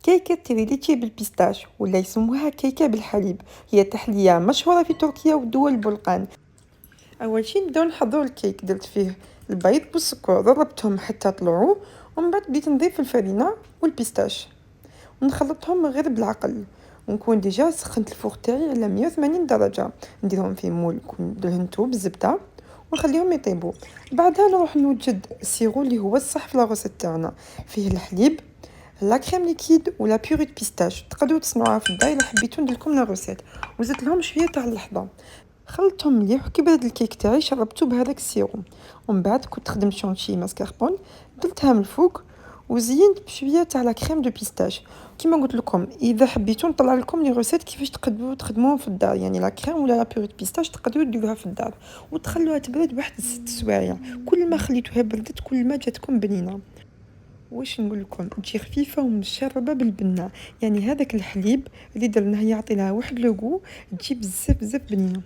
كيكة تريليتشي بالبيستاش ولا يسموها كيكة بالحليب، هي تحلية مشهورة في تركيا ودول البلقان. أول شي نبداو نحضرو الكيك، درت فيه البيض والسكر ضربتهم حتى طلعوا، ومن بعد بديت نضيف الفرينة والبيستاش ونخلطهم غير بالعقل، ونكون ديجا سخنت الفوق تاعي على 180 درجة، نديرهم في مول دهنتو بالزبدة ونخليهم يطيبوا. بعدها نروح نوجد السيرو اللي هو الصح في لاغوسيت تاعنا، فيه الحليب، لا كريم ليكيد ولا بيوري بيستاش، تقدروا تصنعوها في الدار الا حبيتو نديرلكم لا روسيت، وزدت لهم شويه تاع اللحظه. خلطتهم مليح وكي برد الكيك تاعي شربته بهذاك السيروم، ومن بعد كنت خدمت شونتشي ماسكاربون درتها من الفوق وزينت بشويه تاع لا كريم دو بيستاش. كيما قلت لكم اذا حبيتو نطلع لكم لي روسيت كيفاش تقدروا تخدموهم في الدار، يعني لا كريم ولا لا بيوري بيستاش تقدروا ديروها في الدار وتخلوها تبرد واحد 6 سوايع، كل ما خليتوها بردت كل ما جاتكم بنينه. واش نقول لكم تجي خفيفه ومشربه بالبنه، يعني هذاك الحليب اللي درناه يعطي لها واحد لوغو تجي بزاف بزاف بنينه.